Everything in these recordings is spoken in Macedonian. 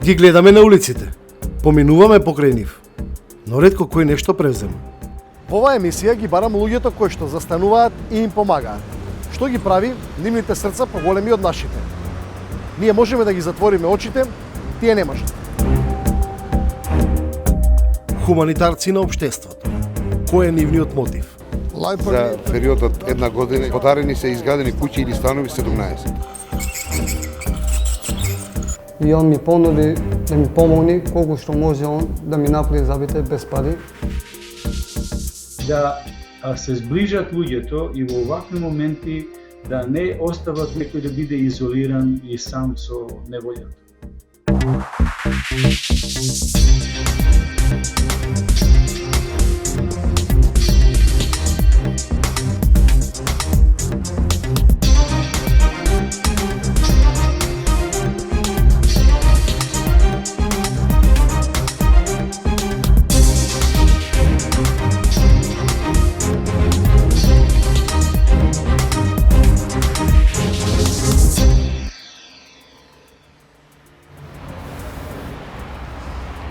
Ги гледаме на улиците, поминуваме покрај нив, но ретко кој нешто превзема. Во оваа емисија ги барам луѓето кои што застануваат и им помагаат. Што ги прави нивните срца поголеми од нашите. Ние можеме да ги затвориме очите, тие не можат. Хуманитарци на општеството. Кој е нивниот мотив? За период од една година подарени се изградени куќи или станови 17. И он ми понуди да ми помогне колку што може он да ми направи забите без пари. Да се зближат луѓето и во овакви моменти да не остават некој да биде изолиран и сам со неволјата.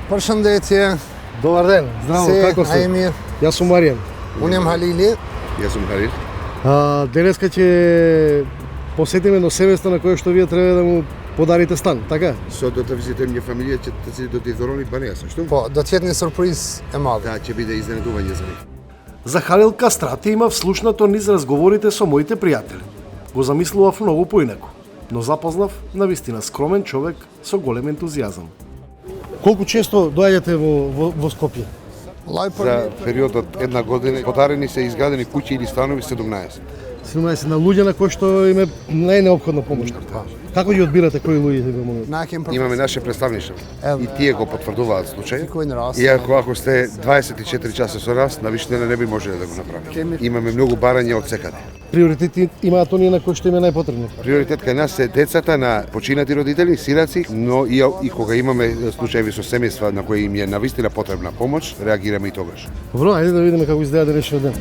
Përshëndetje. Добар ден, здраво, како сте? Ајмир. Јас сум Маријан. Уnë jam Halili. Јас сум Халил. Денеска ќе посетиме едно семејство на кое што вие треба да му подарите стан, така? Со да визитирам ја фамилија ќе се до тизорони банеса, што? Po, do të jetë një surprizë e madhe. Да, ќе биде изненадување за нив. За Халил Кастрати има вслушнато низ разговорите со моите пријатели. Го замислував многу поинаку, но запознав на вистина скромен човек со голем ентузијазам. Колку често доаѓате во Скопје? За период од една година подарени се изградени куќи или станови 17. 17 на луѓе на кои што им е најнеопходна помош. Како ги одбирате кои луѓе ви помогнат? Na kemi Имаме наше представништво и тие го потврдуваат случај. Fikojnë rast. Иако ако сте 24 часа со нас, на виштина не би можеле да го направите. Имаме многу барања од секаде. Приоритети имаат оние на кои што им е најпотребно. Приоритет кај нас се децата на починати родители, сираци, но и кога имаме случаеви со семејства на кои им е навистина потребна помош, реагираме и тогаш. Добро, ајде да видиме како изгледа денешниот ден.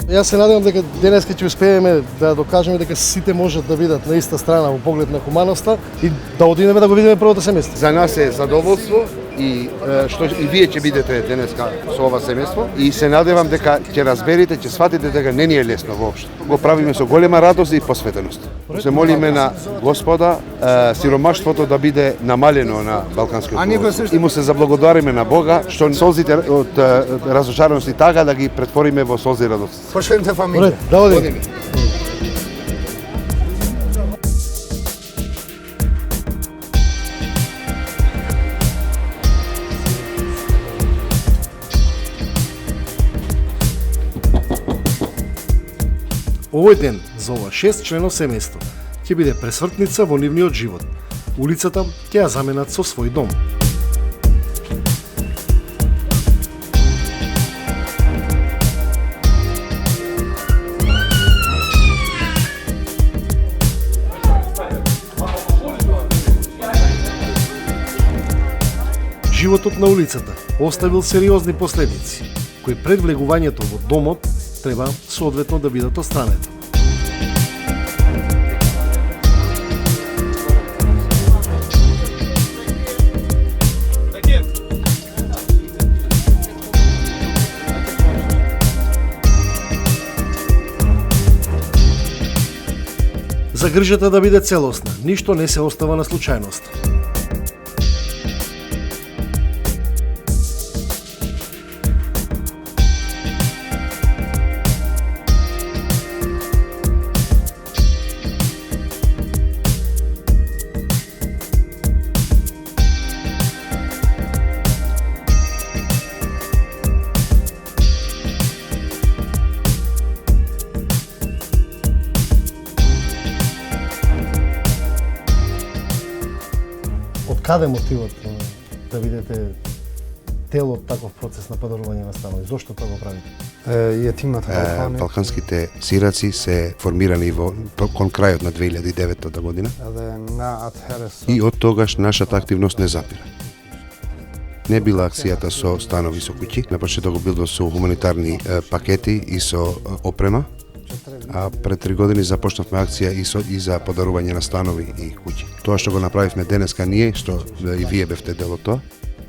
Јас се надевам дека денеска ќе успееме да докажеме дека сите можат да бидат на иста страна во поглед на хуманоста и да одидеме да го видиме првото семејство. За нас е задоволство и што и вие ќе бидете денеска со ова семејство и се надевам дека ќе разберете, ќе сватите дека не ни е лесно воопшто. Го правиме со голема радост и посветеност. Се молиме на Господа сиромаштвото да биде намалено на Балканскиот полуостров. И му се заблагодариме на Бога што солзите од разочараност и тага да ги претвориме во солзи радост. Përshëndetje familje. Добре, да одиме. Овој ден за ова 6 члено семејство ќе биде пресвртница во нивниот живот. Улицата ќе ја заменат со свој дом. Животот на улицата оставил сериозни последици, кои пред влегувањето во домот треба соодветно да бидат отстранети. За грижата да биде целосна, ништо не се остава на случајност. Каде мотивот да видите телот таков процес на подарување на станови? Зошто тоа го правите? Јетимат Балкани. Балканските сираци се формирани кон крајот на 2009 година. Edhe na atëherë И од тогаш нашата активност не запира. Не била акцијата со станови со куќи, на почеток го бил со хуманитарни пакети и со опрема. А пред 3 години започнавме акција и за подарување на станови и куќи. Тоа што го направивме денеска ние, што и вие бевте дел од тоа,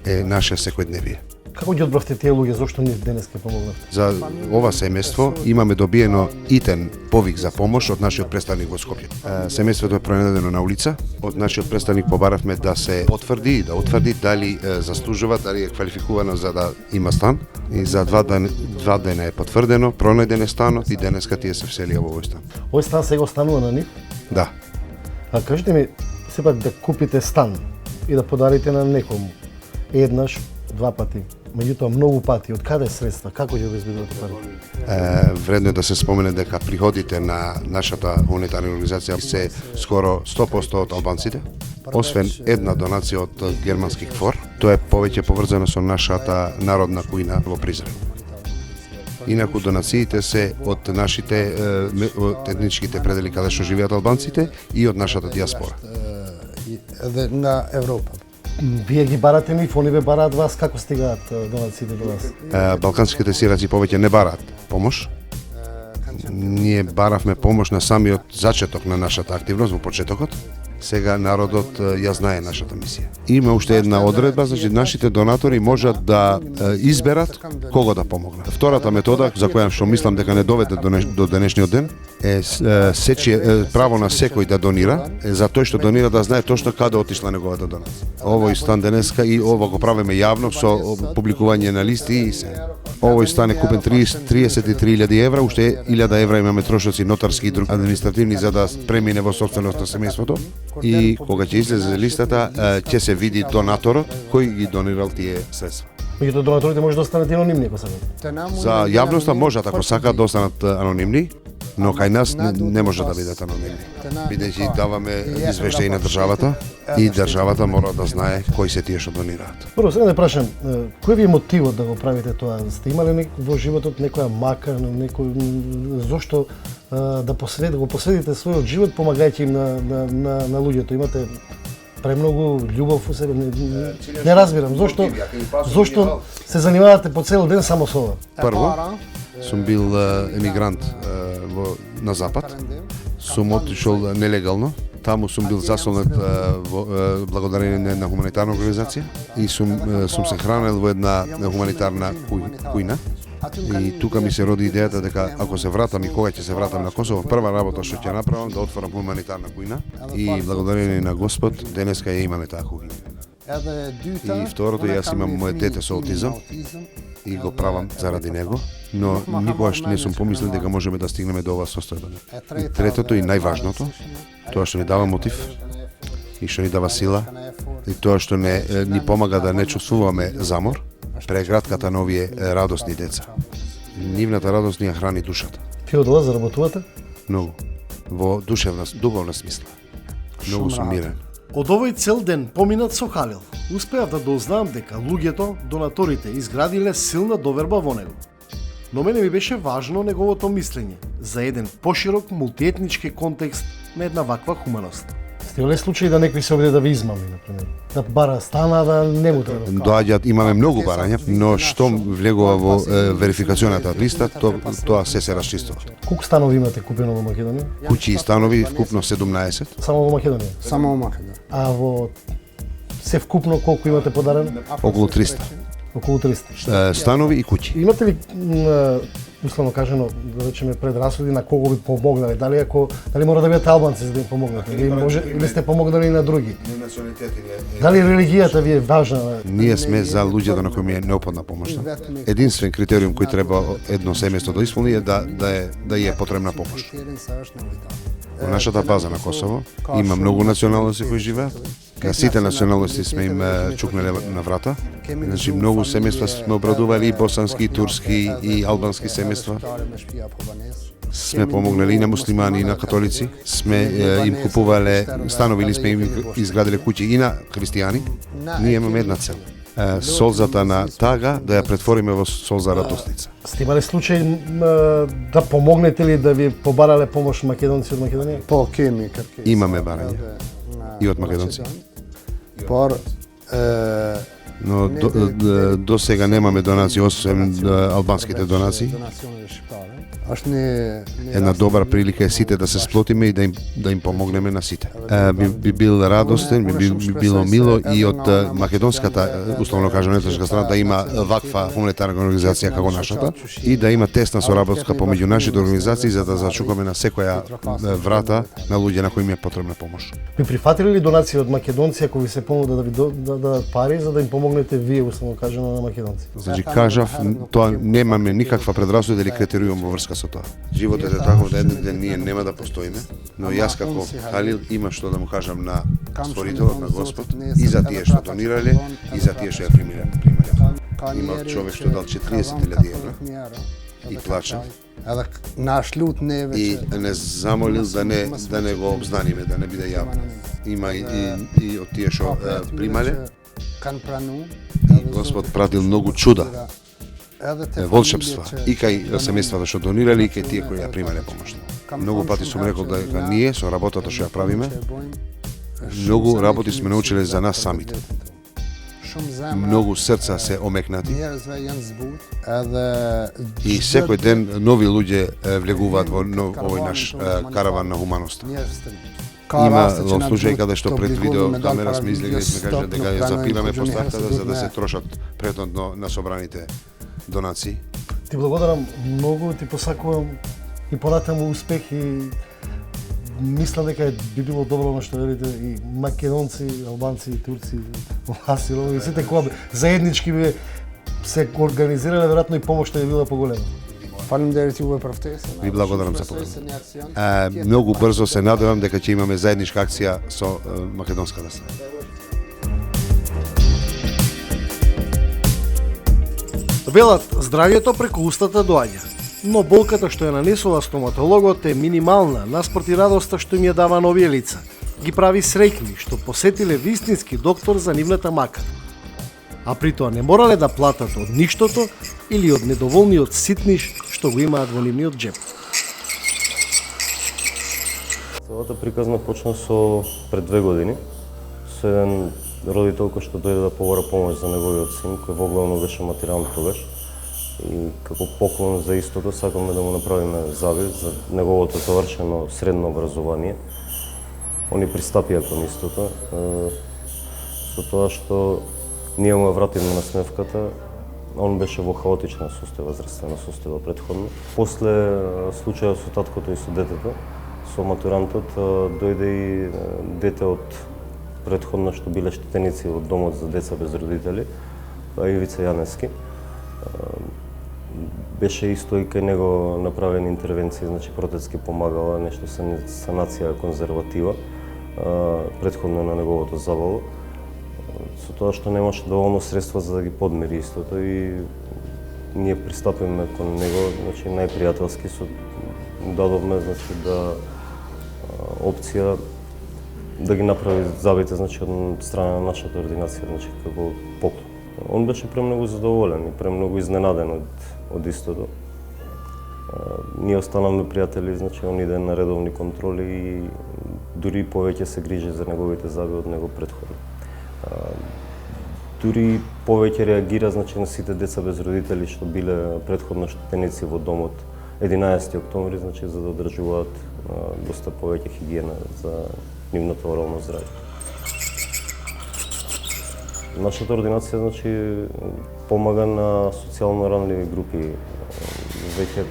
е наше секојдневие. Како ги одбравте тие луѓе, зошто ни денеска помогнавте? За ова семејство имаме добиено итен повик за помош од нашиот представник во Скопје. Семејството е пронајдено на улица. Од нашиот представник побаравме да се потврди и да утврди дали заслужува, дали е квалификувано за да има стан. И за 2 дена е потврдено, пронајден е станот и денеска тие се вселија во овој стан. Овој стан сега останува на нив? Да. А кажете ми, сепак да купите стан и да подарите на некому еднаш, 2 пати, меѓутоа многу пати, од каде средства, како ќе обезбедувате пари? Вредно е да се спомене дека приходите на нашата хуманитарна организација се скоро 100% од албанците, освен една донација од германски КФОР. Тоа е повеќе поврзано со нашата народна кујна во Призрен. Инаку донациите се од нашите од етничките предели каде што живеат албанците и од нашата диаспора. Edhe nga Evropa. Вие ги барате нив, они ве бараат вас, како стигаат донациите до вас? Балканските сираци повеќе не бараат помош. Ние баравме помош на самиот зачеток на нашата активност во почетокот. Сега народот ја знае нашата мисија. Има уште една одредба, значи нашите донатори можат да изберат кого да помогнат. Втората метода, за која што мислам дека не доведе до денешниот ден, е право на секој да донира, за тој што донира да знае точно каде отишла неговата донација. Овој стан денеска и ова го правиме јавно со публикување на листи и се. Овој стан е купен 33.000 евра, уште 1.000 евра имаме трошоци нотарски и други административни за да премине во собственост на семејството. И кога ќе излезе листата, ќе се види донаторот кој ги донирал тие средства. Меѓутоа донаторите може да останат анонимни ако сакат. За јавноста можат ако сакаат да останат анонимни, но кај нас не може да бидат анонимни. Бидејќи даваме извештај на државата и државата мора да знае кои се тие што донираат. Прво сега да прашам, кој ви е мотивот да го правите тоа? Сте имале во животот некоја мака, зошто да го посветите својот живот помагајќи им на луѓето? Имате премногу љубов у себе, не разбирам зошто се занимавате по цел ден само со ова? Прво, сум бил емигрант на запад, сум отишол нелегално, таму сум бил засолнет благодарение на хуманитарна организација и сум се хранел во една хуманитарна кујна. И тука ми се роди идејата дека ако се вратам и кога ќе се вратам на Косово, прва работа што ќе направам да отворам хуманитарна кујна и благодарение на Господ денеска ја имаме таа кујна. И второто, јас имам моје дете со аутизам и го правам заради него, но никогаш не сум помислил дека можеме да стигнеме до ова состојба. И третото и најважното, тоа што ни дава мотив и што ни дава сила и тоа што ни помага да не чувствуваме замор, прегратката на овие радосни деца. Нивната радост ни ја храни душата. Вие од ова заработувате? Многу. Во духовна смисла. Многу сум мирен. Од овој цел ден поминат со Халил, успеав да дознаам дека луѓето, донаторите, изградиле силна доверба во него. Но мене ми беше важно неговото мислење за еден поширок мултиетнички контекст на една ваква хуманост. Сте имале случаи да некој се обиде да ви измами, например? Да бара стана, да не му треба? Доаѓаат, имаме многу барања, но што влегува во верификацијната листа, тоа се расчистува. Колку станови имате купено во Македонија? Куќи и станови вкупно 17. Само во Македонија? Само во Македонија. А во се вкупно колку имате подарено? Околу 300. Околу 300. Станови и куќи. Имате ли условно кажано, да речеме предрасуди на кого би помогнале? Дали мора да бидете албанци за да им помогнете? Или сте помогнали и на други? Дали религијата ви е важна? Ние сме за луѓето на кои ми е неопходна помошта. Единствен критериум кој треба едно семејство да исполни е да ја е потребна помош. Во нашата база на Косово има многу националности кои живеат. На сите националности сме им чукнале на врата. Значи многу семејства сме обрадували и босански, и турски, и албански семејства. Сме помогнали и на муслимани, и на католици. Сме им купувале станови или сме им изградиле куќи и на христијани. Ние имаме една цел. Солзата на тага да ја претвориме во солза радосница. Сте имале случај да помогнете ли да ви побарале помош македонци од Македонија? Po kemi kërkesë. Имаме барања и од македонци. Por Но до сега немаме донации, освен албанските донации. Една добра прилика е сите да се сплотиме и да им помогнеме на сите. Би бил радостен, би било мило и од македонската, условно кажам, нетешка страна да има ваква хуманитарна организација како нашата и да има тесна соработка помеѓу нашите организации за да зачукаме на секоја врата на луѓе на кои им е потребна помош. Би прифатили ли донации од македонци ако ви се понуда да ви дадат пари за да им помогнете вие, условно кажано, на македонци? Значи кажав, тоа немаме никаква предрасуда или критериум во врска со тоа. Животот е таков да еден ден ние нема да постоиме, но јас како Халил има што да му кажам на Створителот, на Господ, и за тие што донирале, и за тие што ја примале. Има човек што дал 40.000 евра и плача. И не замолил да не го обзнаниме, да не биде јавно. Има и од тие што примале. И Господ пратил многу чуда, волшебства, и кај семејствата што донирале, и кај тие кои ја примале помош. Многу пати сум рекол дека ние со работата што ја правиме, многу работи сме научиле за нас самите. Многу срца се омекнати. И секој ден нови луѓе влегуваат во овој наш караван на хуманоста. Има во случај каде што пред видео камера сме излегли и сме кажале дека ја запираме постартата за да се трошат претhodно на собраните донации. Ти благодарам многу, ти посакувам и понатаму успех и мислам дека би било добро на што велите и македонци, албанци, турци, власти, и сите кои заеднички би се организирале, веројатно и помошта би била поголема. Ви благодарам за покана. Многу брзо се надевам дека ќе имаме заедничка акција со македонската страна. Велат, здравјето преку устата доаѓа, но болката што ја нанесува стоматологот е минимална наспроти радоста што им ја дава новие лица. Ги прави среќни што посетиле вистински доктор за нивната мака. А при тоа не морале да платат од ништото или од недоволниот ситниш што го имаат во нивниот џеб. Целата приказна почна со пред 2 години, со еден родител кој што дојде да побара помош за неговиот син, кој воглавно беше матиран тогаш. И како поклон за истото сакаме да му направиме завид за неговото завршено средно образование. Они пристапија кон истото, со тоа што ние му вратиме на сневката, он беше во хаотична состојба, здравствена состојба претходно. После случајот со таткото и со детето, со матурантот, дојде и дете од претходно што биле штетеници од домот за деца без родители, Ивица Јанески. Беше исто и кај него направени интервенции, значи протетски помагала, нешто санација конзерватива, претходно на неговото заболо. Со тоа што немаше доволно средства за да ги подмири истото и ние пристапиме кон него, значи најпријателски дадовме значи да опција да ги направи забите значи од страна на нашата ординација, значи како поклон. Он беше премногу задоволен и премногу изненаден од истото. Ние останавме пријатели, значи он иде на редовни контроли и дури повеќе се грижи за неговите заби од него претходно. Дури повеќе реагира значи на сите деца без родители што биле претходно штетеници во домот 11 октомври, значи за да одржуваат доста повеќе хигиена за нивното орално здравје. Нашата ординација значи помага на социјално ранливи групи, веќе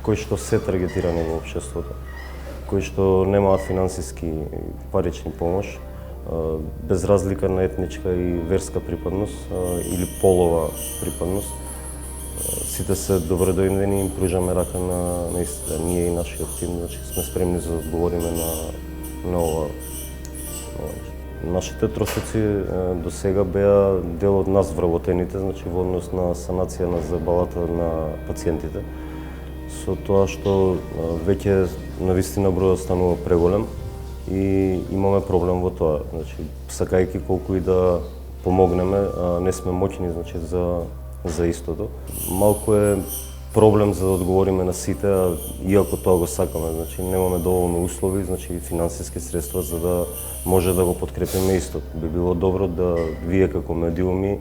кои што се таргетирани во општеството, кои што немаат финансиски парични помош, без разлика на етничка и верска припадност или полова припадност. Сите се добредојдени и им пружаме рака на истина. Ние и нашиот тим значи сме спремни за да одговориме на ова. Нашите трошоци до сега беа дел од нас вработените, значи во однос на санација на забалата на пациентите. Со тоа што веќе навистина бројот станува преголем и имаме проблем во тоа. Значи, сакајќи колку и да помогнеме, не сме моќни значи за истото. Малку е проблем за да одговориме на сите, иако тоа го сакаме, значи немаме доволно услови, значи финансиски средства за да може да го подкрепиме истото. Би било добро да вие како медиуми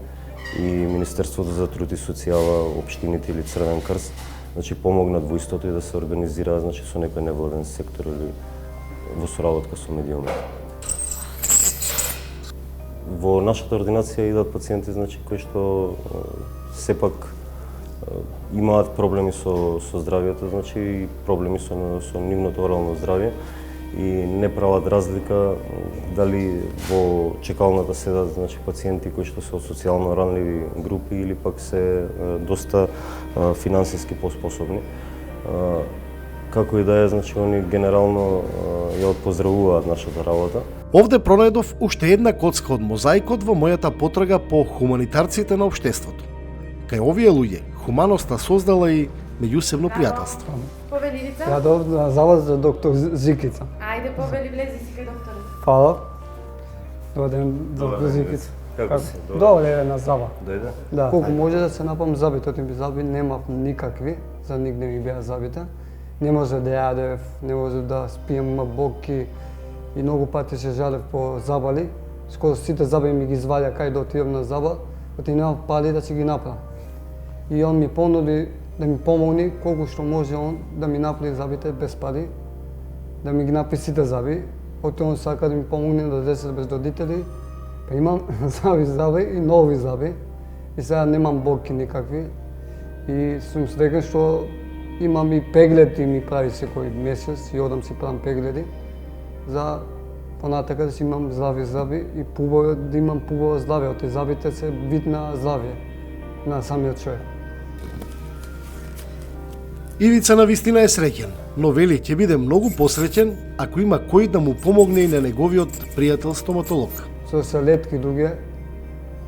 и Министерството за труд и социјала, општините или Црвен крст, значи помогнат во истото и да се организира, значи со некој невладен сектор или во соработка со медиумите. Во нашата ординација идат пациенти, значи кои што сепак имаат проблеми со здравието, значи и проблеми со нивното орално здравје и не прават разлика дали во чекалната седат, значи пациенти кои што се од социјално ранливи групи или пак се доста финансиски поспособни. Како и да е, значи они генерално ја поздравуваат нашата работа. Овде пронајдов уште една коцка од мозаикот во мојата потрага по хуманитарците на општеството. Кај овие луѓе, хуманоста создала и меѓусебно пријателство. Повели лица? Ја до завоз за доктор Зикица. Ајде, повели, влези си кај доктор. Фала. Добар ден, доктор Зикица. Како си? Добре, на зава. Дојде? Да. Колку може да се напам забите, од ми заби немав никакви, за нигде ми беа забите. Не може да јадев, не може да спием боки и многу пати се жалев по забали. Скоро сите заби ми ги извадја кај да отидам на заба, оти немав пари да си ги направам. И он ми понуди да ми помогне колку што може он да ми направи забите без пари, да ми ги направи сите заби. Оти он сака да ми помогне да десе без родители. Па имам заби и нови заби. И сега немам боки никакви. И сум среќен што имам и преглед и ми прави секој месец и одам си правам прегледи за понатака да си имам здрави заби и да имам пубаво здравје. Оти забите се вид на здравје на самиот човек. Ивица на вистина е среќен, но вели ќе биде многу посреќен ако има кој да му помогне и на неговиот пријател стоматолог. Со се летки луѓе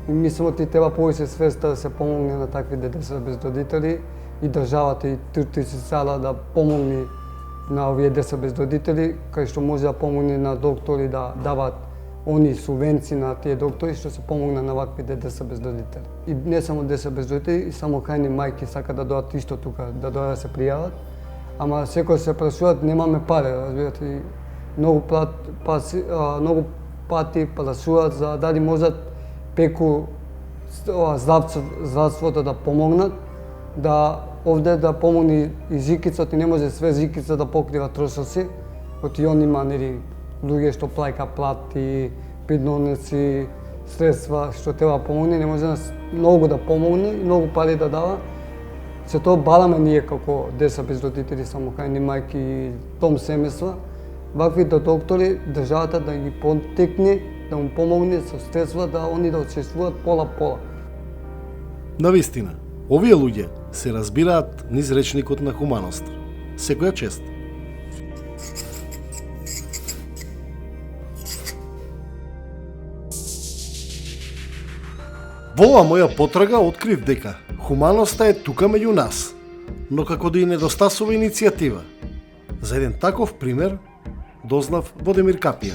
и мислам ти треба повеќе свеста да се помогне на такви деца без родители и државата и труд и социјала да помогне на овие деца без родители, кај што може да помогне на доктори да дават они субвенции на тие доктори што се помогна на ваквите деца без родители. И не само деца без родители, и само кајни мајки сака да дојдат исто тука, да дојдат да се пријават. Ама секој се прашуваат, немаме пари, разбирате, и многу пати прашуваат за дали можат преку здравството да помогнат, да овде да помогне и Зикицата, и не може све Зикица да покрива трошоци, оти он има луѓе што плаќа плати, придонеси, средства што треба помогне, не може многу да помогне и многу пари да дава. Се тоа бараме ние како деца без родители, самохрани мајки и дом семејства, ваквите доктори, државата да ги потекне, да му помогне со средства да они да учествуваат пола-пола. Навистина, овие луѓе се разбираат низ речникот на хуманост. Секоја чест. Во оваа моја потрага открив дека хуманоста е тука меѓу нас, но како да и недостасува иницијатива. За еден таков пример дознав во Демир Капија.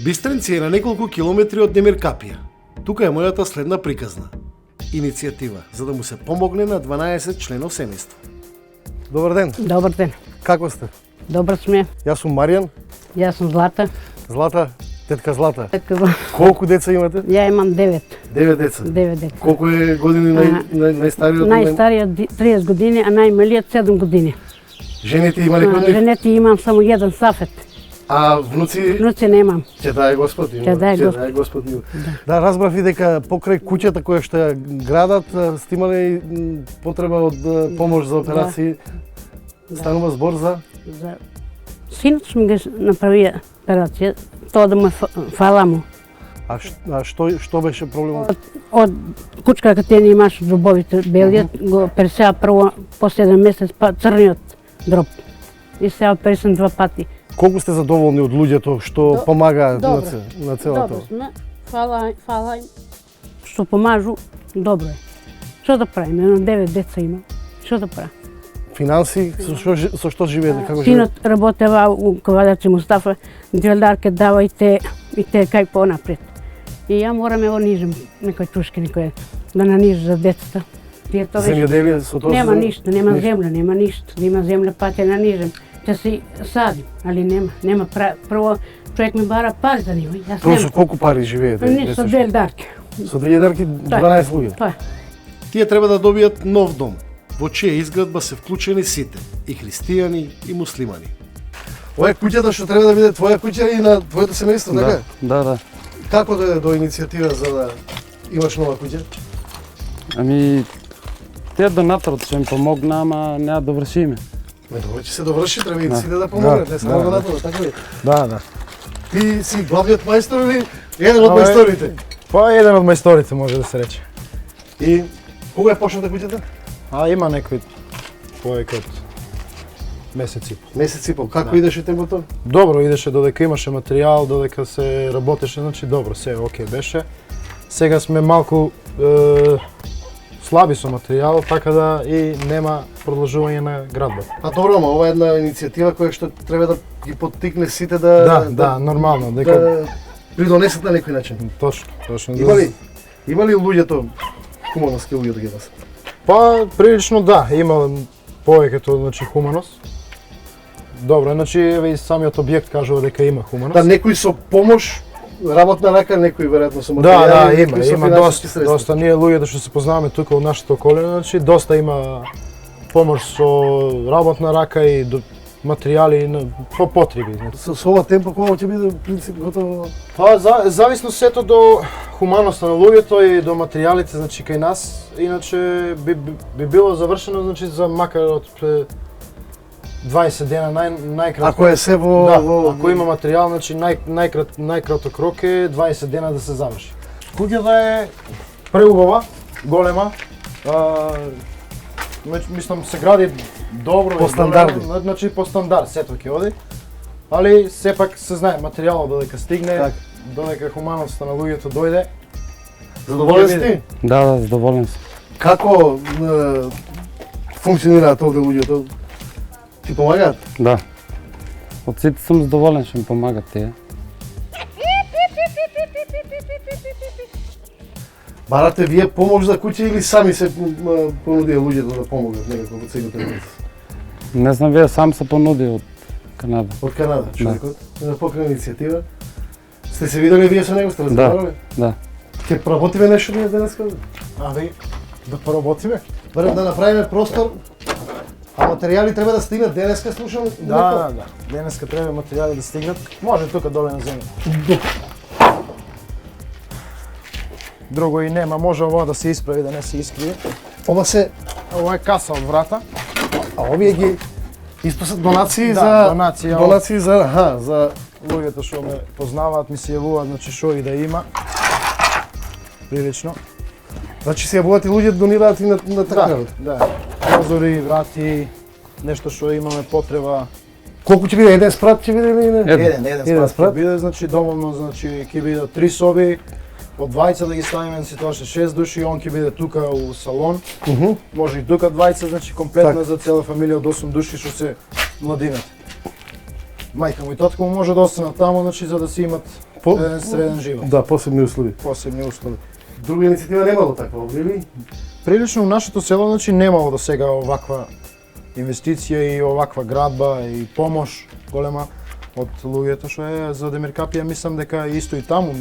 Бистренци е на неколку километри од Демир Капија. Тука е мојата следна приказна. Иницијатива за да му се помогне на 12 членов семејство. Добар ден. Добар ден. Како сте? Добар сме. Јас сум Маријан. Јас сум Злата. Злата, тетка Злата. Тетка Злата. Колку деца имате? Ја имам 9. 9 деца. 9 деца. Колку е години најстариот? Најстариот 30 години, а најмалиот 7 години. Жените има некој од нив? Жените имам само еден Сафет. А внуци? Внуци немам. Ќе дај Господ им. Ќе дај Господ им. Да, разбрав и дека покрај куќата која што ја градат сте имале потреба од помош за операции. Станува збор за Синот ми ги направи операција, тоа да му фала му. А што беше проблемот? Од кучка каде не имаш зубовите белиот, го персеа прво после 1 месец па црниот дроб. И сега оперисам 2 пати. Колку сте задоволни од луѓето што помагаат на целото? Добро сме. Фала им. Што помажу, добро е. Што да правиме? 9 деца има. Што да правиме? Финанси, со што живеете? Како живеете? Синот работева у Кавалјачи Мустафа, дилдарке дава и те кај понапред. И ја мораме го нижим некој тушки, некој да нанижи за децата. Земјоделие со тоа? Нема ништо, нема земја, нема ништо. Да има земја па ќе нанижим. Ќе си садим, али нема. Прво човек ми бара пари да нема. Јас Тоа со немам. колку пари живеете? Не, со две дарки. Со две дарки 12 луѓе. Тоа е. Тие треба да добијат нов дом, во чија изградба се вклучени сите, и христијани и муслимани. Ова е куќата што треба да биде твоја куќа и на твоето семејство, така? Да. Како дојде до иницијатива за да имаш нова куќа? Ами, те донаторот ќе ми помогна, ама не да довршиме. Добро, ќе се доврши, треба и сите да помогнат, не само донаторот, така ли? Да. Ти си главниот мајстор или еден од мајсторите? Па еден од мајсторите може да се рече. И кога е почната куќата? Има некои повеќе од месец и пол. Месец и пол. Како идеше темпото? Добро идеше додека имаше материјал, додека се работеше, значи добро, се окей беше. Сега сме малку слаби со материјал, така да и нема продолжување на градбата. А добро, ама ова е една иницијатива која што треба да ги поттикне сите да Да, нормално, дека да придонесат на некој начин. точно. Има ли луѓето хумановски луѓе да ги носат? Па прилично да, има повеќето значи хуманост. Добро, значи еве и самиот објект кажува дека има хуманост. Да, некој со помош, работна рака, некој веројатно со Да, материјали, има некој со финансиски средства. доста ние луѓето што се познаваме тука од нашата околина, значи доста има помош со работна рака и материјали по потреби. Значи. Со ова темпо кога ќе биде принцип готово? Па зависно сето до хуманоста на луѓето и до материјалите, значи кај нас, иначе би било завршено значи за макар од 20 дена најкратко. Ако е се во ако има материјал, значи најкраток рок е 20 дена да се заврши. Куќата е преубава, голема. Мислам се гради добро По стандарди. Значи по стандард сето ќе оди. Али сепак се знае материјалот додека стигне, Так. додека хуманоста на луѓето дојде. Задоволен си ти? Да, задоволен сум. Како функционираат овде луѓето? Ти помагаат? Да. Од сите сум задоволен што ми помагат тие. Барате вие помош за куќа или сами се понудија луѓето да помогнат некако во целиот процес? Не знам, вие сам се понуди од Канада. Од Канада, човекот, на покрај иницијатива. Сте се видели вие со него, сте разговарале? Да. Ќе поработиме нешто ние денеска? Ви да поработиме? Барем да направиме простор, а материјали треба да стигнат денеска, слушам. Да. Денеска треба материјали да стигнат. Може тука доле на земја. Друго и нема, може ова да се исправи, да не се искриви. Ова е каса од врата. А овие ги испасат донации Да, за донации за луѓето што ме познаваат, ми се јавуваат, значи што и да има. Прилично. Значи се јавуваат и луѓе донираат и на така. Да. Прозори, врати, нешто што имаме потреба. Колку ќе биде еден спрат ќе биде или не? Еден спрат ќе биде, значи доволно, значи ќе биде 3 соби. По двајца да ги ставиме, си тоа што 6 души, он ќе биде тука у салон. Може и тука двајца, значи комплетно за цела фамилија од 8 души што се младината. Мајка му и татко му може да останат таму, значи за да си имат еден среден живот. Да, посебни услови. Посебни услови. Друга иницијатива немало таква, или? Прилично у нашето село, значи немало до сега оваква инвестиција и оваква градба и помош голема од луѓето што е за Демиркапија, мислам дека исто и таму,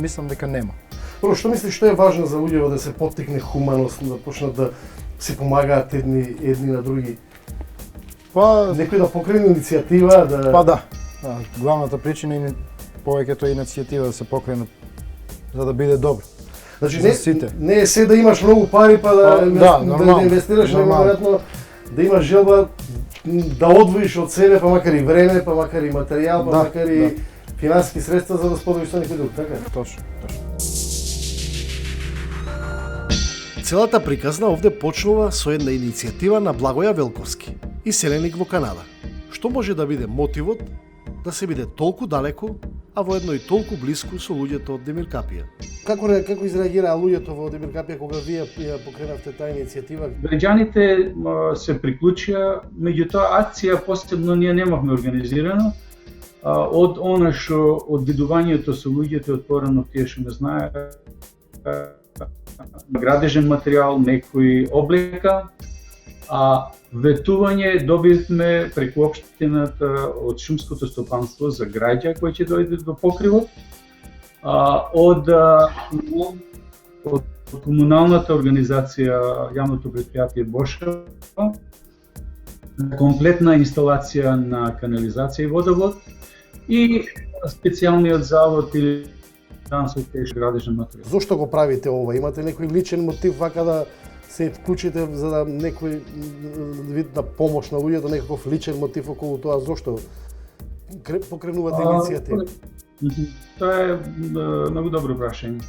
мислам дека нема. Прво, што мислиш што е важно за луѓето да се поттикне хуманост, да почнат да се помагаат едни на други? Па, Некој да покрене иницијатива, да... Па да. Главната причина е повеќето иницијатива да се покренат за да биде добро. Значи за сите. не е се да имаш многу пари па да нормално, инвестираш, него нормално. веројатно да имаш желба да одвоиш од себе, па макар и време, па макар и материјал, па макар и финансиски средства за да споделиш со некој друг, така? Точно. Целата приказна овде почнува со една иницијатива на Благоја Велковски, иселеник во Канада. Што може да биде мотивот да се биде толку далеку, а воедно и толку блиску со луѓето од Демиркапија? Како изреагираа луѓето во Демиркапија кога вие ја покренавте таа иницијатива? Граѓаните се приклучија, меѓутоа акција посебно ние немавме организирано. Од она што од видувањето со луѓето од порано тие што ме знаеат, градежен материјал, некои облека, А ветување добивме преку општината од шумското стопанство за граѓа кои ќе дојдат до покривот, од комуналната организација јавното предпријатие Бошево, комплетна инсталација на канализација и водовод и специјалниот завод или транспорт градежен материјал. Зошто го правите ова? Имате некој личен мотив вака да се вклучите за да некој вид на помош на луѓето, некаков личен мотив околу тоа? Зошто покренувате иницијатива? Тоа е многу добро прашање.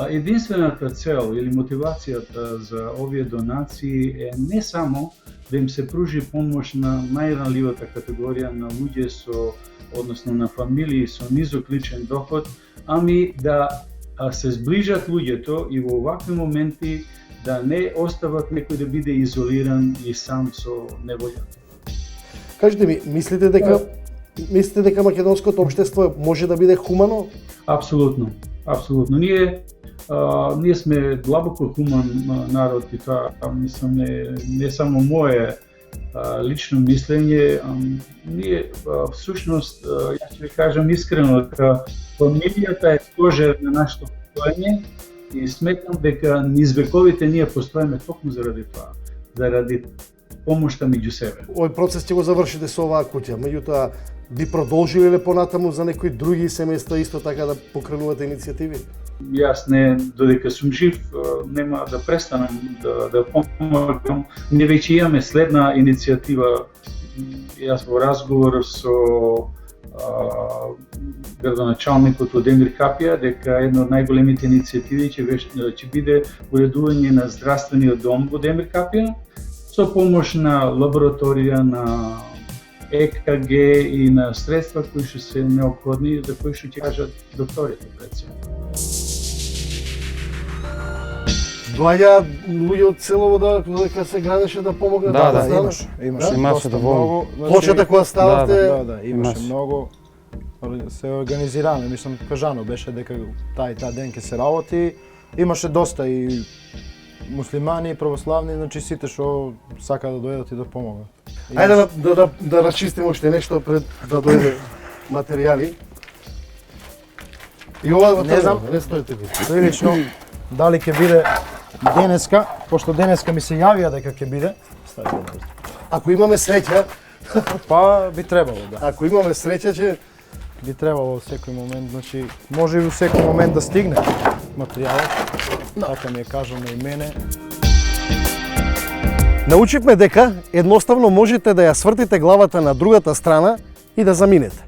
Единствената цел или мотивацијата за овие донации е не само да им се пружи помош на најранливата категорија на луѓе со, односно на фамилии со низок личен доход, ами да се сближат луѓето и во овакви моменти да не остават некој да биде изолиран и сам со неволја. Кажете ми, мислите дека македонското општество може да биде хумано? Апсолутно, апсолутно. Ние сме длабоко хуман народ и тоа мислам не само мое лично мислење, ние всушност, јас ќе ви кажам искрено, дека фамилијата е стожер на нашето постоење и сметам дека низ вековите ние постоиме токму заради тоа, заради помошта меѓу себе. Овој процес ќе го завршите со оваа куќа, меѓутоа би продолжили ли понатаму за некои други семејства исто така да покренувате иницијативи? Јас додека сум жив, нема да престанам да помагам. Ние веќе имаме следна иницијатива. Јас во разговор со градоначалникот од Емир Капија дека една од најголемите иницијативи ќе биде уредување на здравствениот дом во Емир Капија со помош на лабораторија, на ЕКГ и на средства кои што се неопходни за кои што ќе кажат докторите пред се. Доаѓа луѓе од селово додека се градеше да помогнат? Имаше многу. Почета кога стававте? Имаше многу. Се организираме, мислам кажано беше дека таа ден ќе се работи. Имаше доста и муслимани, православни, значи сите што сака да дојдат и да помогат. Ајде да расчистиме уште нешто пред да дојде материјали. И ова не знам, не стоите ви. Прилично дали ќе биде денеска, пошто денеска ми се јавија дека ќе биде. Ако имаме среќа, па би требало, да. Ако имаме среќа ќе би требало во секој момент, значи може и во секој момент да стигне материјалот. Така ми е кажано и мене. Научивме дека едноставно можете да ја свртите главата на другата страна и да заминете.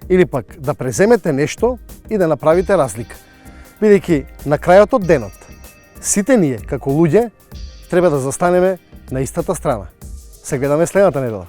Или пак да преземете нешто и да направите разлика. Бидејќи на крајот од денот, сите ние како луѓе треба да застанеме на истата страна. Се гледаме следната недела.